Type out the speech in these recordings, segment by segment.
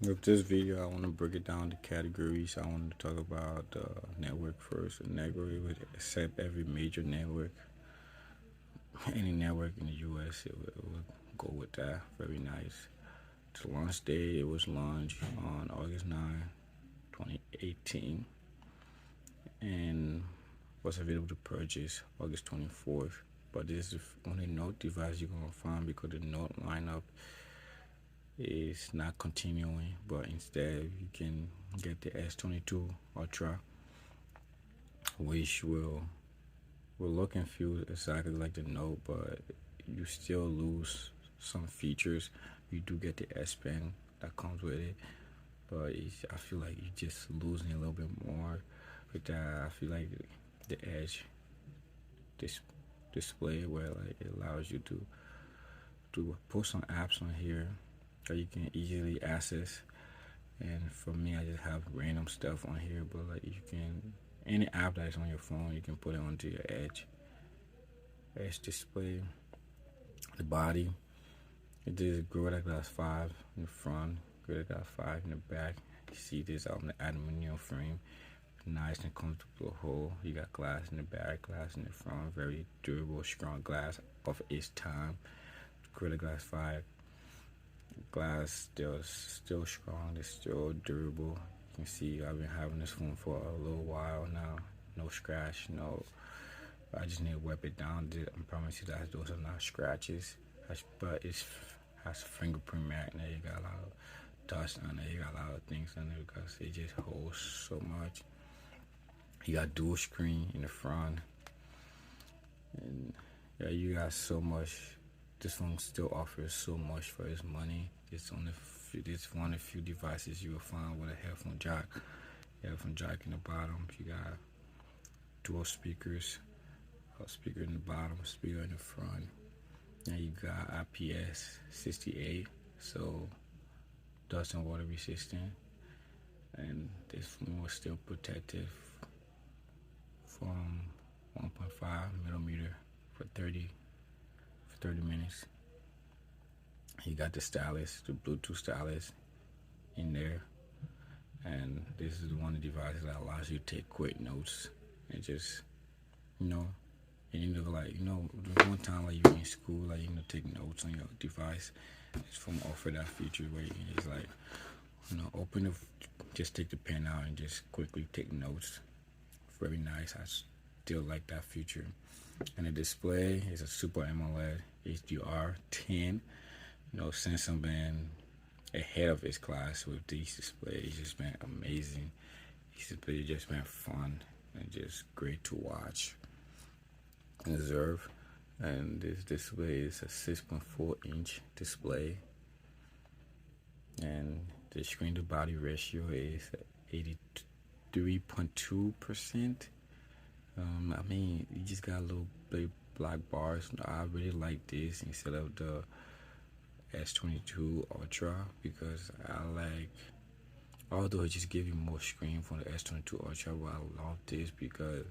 With this video, I want to break it down to categories. I want to talk about the network first. A network would accept every major network, any network in the U.S. It would go with that. Very nice. The launch day, it was launched on August 9, 2018, and was available to purchase August 24th. But this is the only Note device you're gonna find because the Note lineup is not continuing, but instead you can get the S22 Ultra, which will look and feel exactly like the Note, but you still lose some features. You do get the S Pen that comes with it, but I feel like you're just losing a little bit more with that. I feel like the Edge this display where like it allows you to put some apps on here that you can easily access. And for me, I just have random stuff on here, but like you can any app that's on your phone, you can put it onto your edge display. The body, it is Gorilla Glass 5 in the front, Gorilla Glass 5 in the back. You see this on the aluminum frame, nice and comfortable hole. You got glass in the back, glass in the front, very durable, strong glass of its time. Gorilla Glass 5 glass still strong, it's still durable. You can see I've been having this phone for a little while now. No scratch, no. I just need to wipe it down. I promise you that those are not scratches, but it has fingerprint magnet. You got a lot of dust on it. You got a lot of things on it because it just holds so much. You got dual screen in the front, and yeah, you got so much. This phone still offers so much for its money. It's one of the few devices you will find with a headphone jack in the bottom. You got dual speakers, a speaker in the bottom, speaker in the front. Now you got IPS 68, so dust and water resistant, and this phone was still protected from 1.5 millimeter for 30 minutes. You got the Stylus, the Bluetooth Stylus in there, and this is one of the devices that allows you to take quick notes and just, you know, and there's one time like you're in school, like take notes on your device. This phone offer that feature where you can just like, open the, just take the pen out and just quickly take notes. Very nice. I still like that feature. And the display is a Super AMOLED HDR10. Samsung been ahead of its class with these displays. It's just been amazing. These displays just been fun and just great to watch and observe. And this display is a 6.4-inch display, and the screen to body ratio is 83.2%. I mean, you just got a little big black bars. I really like this instead of the S22 Ultra because although it just gives you more screen from the S22 Ultra, but I love this because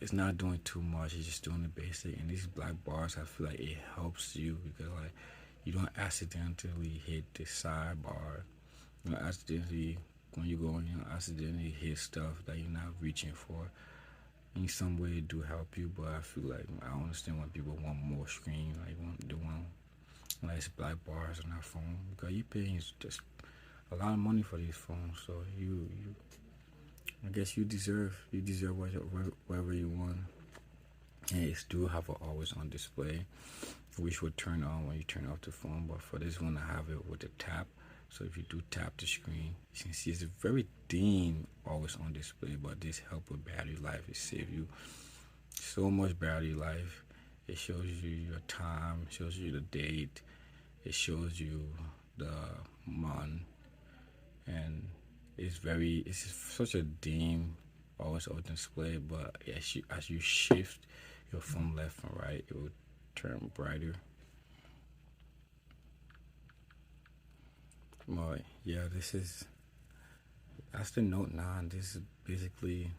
it's not doing too much. It's just doing the basic. And these black bars, I feel like it helps you because like you don't accidentally hit the sidebar. Accidentally when you go accidentally hit stuff that you're not reaching for. In some way, it do help you, but I feel like I understand when people want more screen, like they want nice black bars on their phone because you paying just a lot of money for these phones. So I guess you deserve whatever you want. And it do have an always on display, which will turn on when you turn off the phone. But for this one, I have it with the tap. So if you do tap the screen, you can see it's a very dim always on display. But this help with battery life. It saves you so much battery life. It shows you your time, shows you the date, it shows you the month, and it's such a dim always on display. But as you shift your phone left and right, it will turn brighter. But yeah, that's the Note 9. This is basically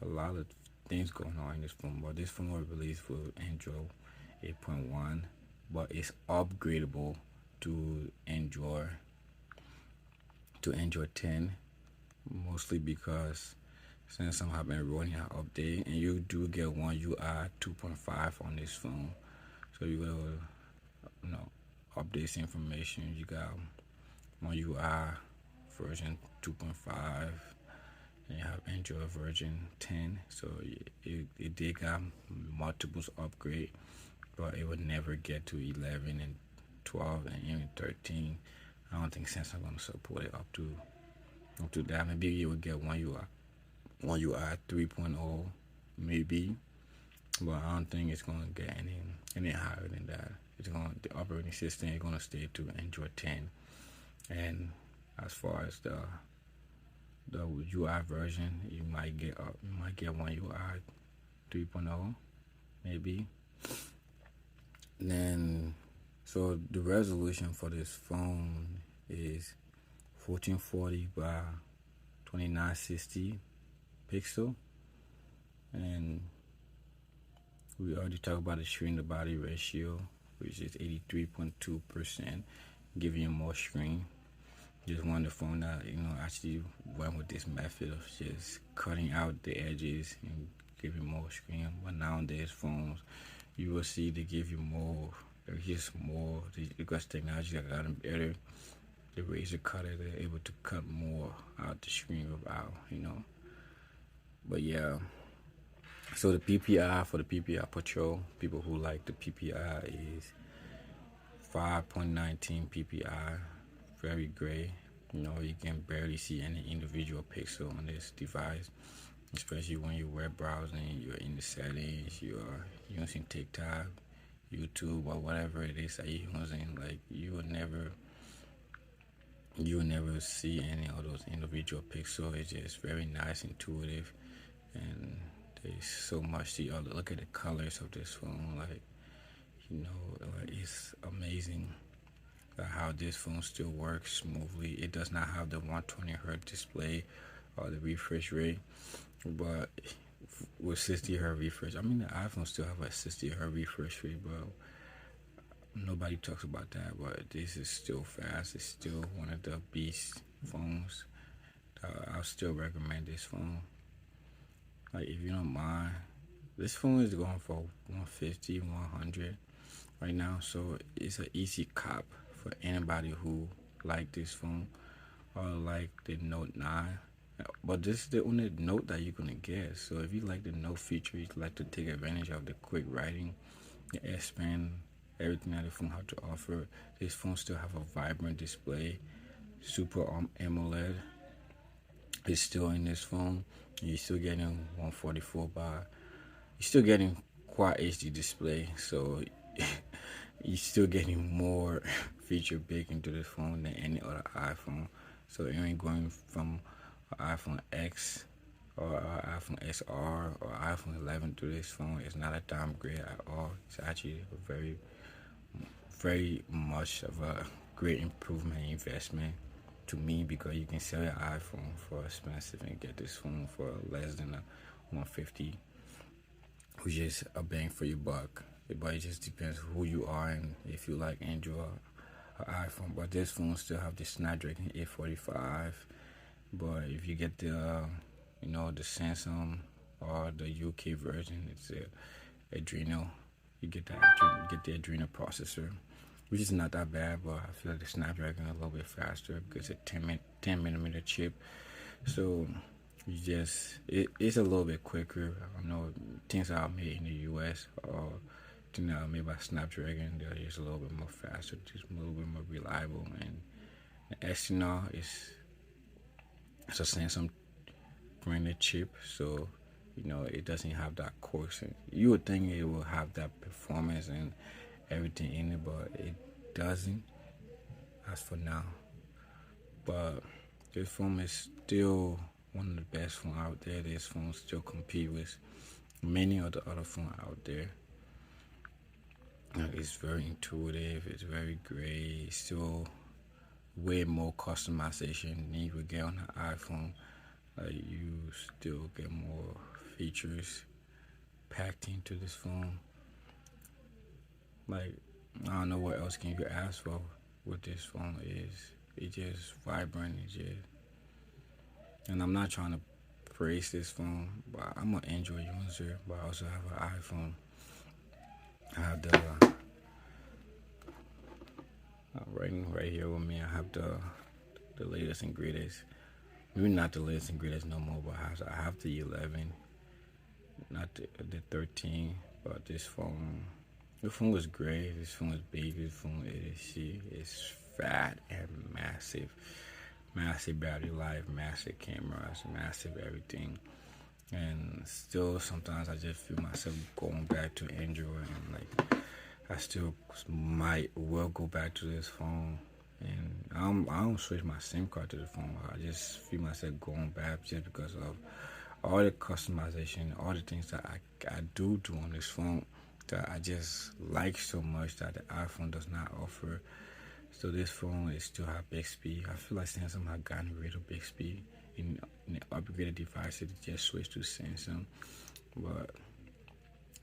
a lot of things going on in this phone. But this phone was released with Android 8.1, but it's upgradable to Android to Android 10, mostly because Samsung have been rolling out update, and you do get One UI 2.5 on this phone. So you will, update information. You got One UI version 2.5, and you have Android version 10. So it did got multiples upgrade, but it would never get to 11 and 12 and even 13. I don't think Samsung gonna support it up to that. Maybe you would get One UI 3.0, maybe, but I don't think it's gonna get any higher than that. The operating system is gonna stay to Android 10, and as far as the UI version, you might get One UI 3.0, maybe. Then, so the resolution for this phone is 1440 by 2960 pixel, and we already talked about the screen to body ratio, which is 83.2%, giving you more screen. Just one the phone that actually went with this method of just cutting out the edges and giving more screen. But nowadays phones, you will see they give you more. There's just more because technology has gotten better. The razor cutter, they're able to cut more out the screen without, But yeah, so the PPI for the PPI Patrol, people who like the PPI is 5.19 PPI, very gray. You can barely see any individual pixel on this device, especially when you're web browsing, you're in the settings, you're using TikTok, YouTube, or whatever it is that you're using. Like you will never see any of those individual pixels. It's just very nice, intuitive, and there's so much to look at the colors of this phone. Like it's amazing how this phone still works smoothly. It does not have the 120Hz display or the refresh rate, but with 60Hz refresh, the iPhone still have a 60Hz refresh rate, but nobody talks about that. But this is still fast. It's still one of the beast phones. I'll still recommend this phone. Like, if you don't mind, this phone is going for 150, 100 right now, so it's an easy cop for anybody who like this phone or like the Note 9. But this is the only Note that you're gonna get. So if you like the Note feature, you like to take advantage of the quick writing, the S Pen, everything that the phone has to offer. This phone still have a vibrant display, Super AMOLED. It's still in this phone. You're still getting 144 by. You're still getting Quad HD display, so you're still getting more feature baked into this phone than any other iPhone. So you ain't going from an iPhone X or an iPhone XR or iPhone 11 to this phone. It's not a downgrade at all. It's actually a very, very much of a great improvement investment to me, because you can sell your iPhone for expensive and get this phone for less than a 150, which is a bang for your buck. But it just depends who you are and if you like Android or iPhone. But this phone still have the Snapdragon 845. But if you get the the Samsung or the UK version, it's a Adreno. You get the Adreno processor, which is not that bad, but I feel like the Snapdragon is a little bit faster because it's a 10 millimeter chip. So it's a little bit quicker. I know things are made in the US or things that are made by Snapdragon, they're just a little bit more faster, just a little bit more reliable. And the Exynos it's a Samsung branded chip, so it doesn't have that coarse. You would think it will have that performance and everything in it, but it doesn't as for now. But this phone is still one of the best phones out there. This phone still compete with many of the other phones out there. It's very intuitive, it's very great, it's still way more customization than you would get on an iPhone. You still get more features packed into this phone. Like, I don't know what else can you ask for with this phone is. It's just vibrant. It's just, and I'm not trying to praise this phone, but I'm an Android user, but I also have an iPhone. I have right here with me. I have the latest and greatest. Maybe not the latest and greatest no more, but I have the 11, not the 13. But this phone, the phone was great. This phone is big. This phone is fat and massive. Massive battery life, massive cameras, massive everything. And still, sometimes I just feel myself going back to Android, and like I still might well go back to this phone. And I don't switch my SIM card to the phone. I just feel myself going back just because of all the customization, all the things that I do on this phone that I just like so much that the iPhone does not offer. So this phone is still have Bixby. I feel like Samsung had gotten rid of Bixby in the upgraded devices. It just switched to Samsung. But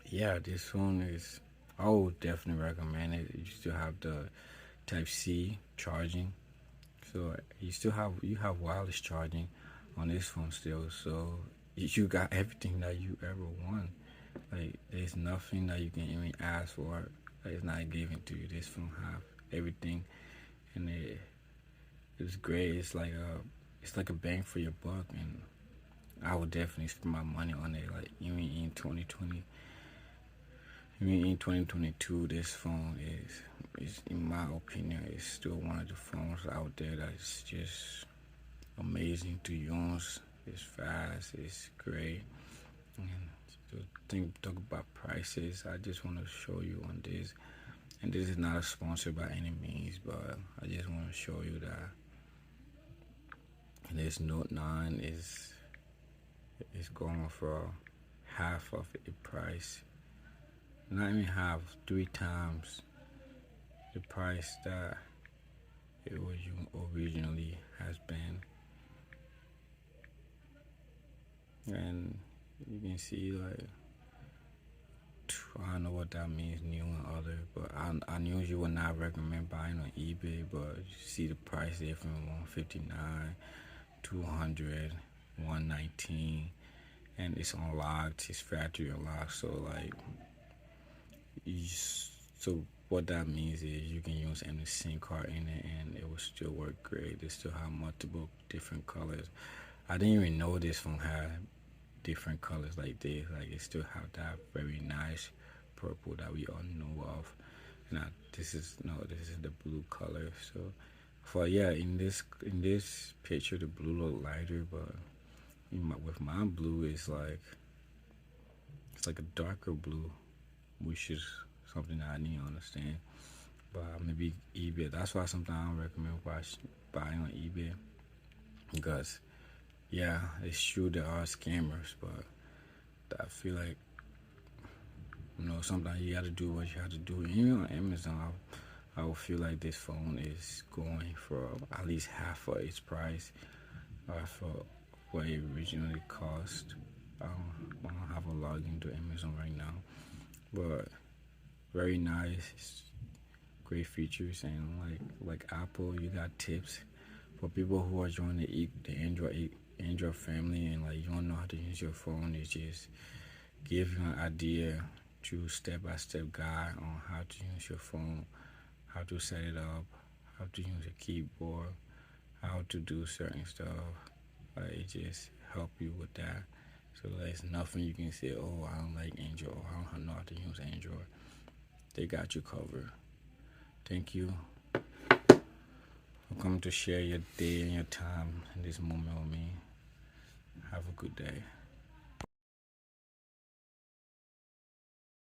yeah, this phone is. I would definitely recommend it. You still have the Type C charging, so you have wireless charging on this phone still. So you got everything that you ever want. Like there's nothing that you can even ask for that is not given to you. This phone have everything, and it's great. It's like a bang for your buck, and I would definitely spend my money on it. Like even in 2020, even in 2022, this phone is in my opinion is still one of the phones out there that's just amazing to use. It's fast. It's great. And to talk about prices, I just want to show you on this. And this is not a sponsor by any means, but I just want to show you that this Note 9 is going for half of the price. Not even half, 3 times the price that it was originally has been. And you can see like I don't know what that means, new and other, but I knew you would not recommend buying on eBay, but you see the price there from 159, 200, 119, and it's unlocked, it's factory unlocked, so like so what that means is you can use any SIM card in it and it will still work great. It still have multiple different colors. I didn't even know this phone had different colors like this. Like it still have that very nice purple that we all know of. And this is the blue color. So for in this picture the blue look lighter, but with my blue it's like a darker blue, which is something that I need to understand. But maybe eBay. That's why sometimes I don't recommend buying on eBay, because yeah, it's true there are scammers, but I feel like sometimes you gotta do what you have to do. Even on Amazon, I would feel like this phone is going for at least half of its price, for what it originally cost. I don't have a login to Amazon right now, but very nice, great features, and like Apple, you got tips for people who are joining the Android family, and like you don't know how to use your phone. It just give you an idea, through step-by-step guide on how to use your phone, how to set it up, how to use a keyboard, how to do certain stuff. It just help you with that. So there's nothing you can say, oh, I don't like Android, or I don't know how to use Android. They got you covered. Thank you for coming to share your day and your time in this moment with me. Have a good day.